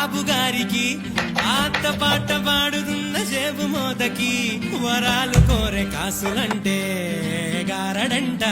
బాబు గారికి పాత పాట పాడుతున్న జేబు మోతకి వరాలు కోరే కాసులంటే గారడంట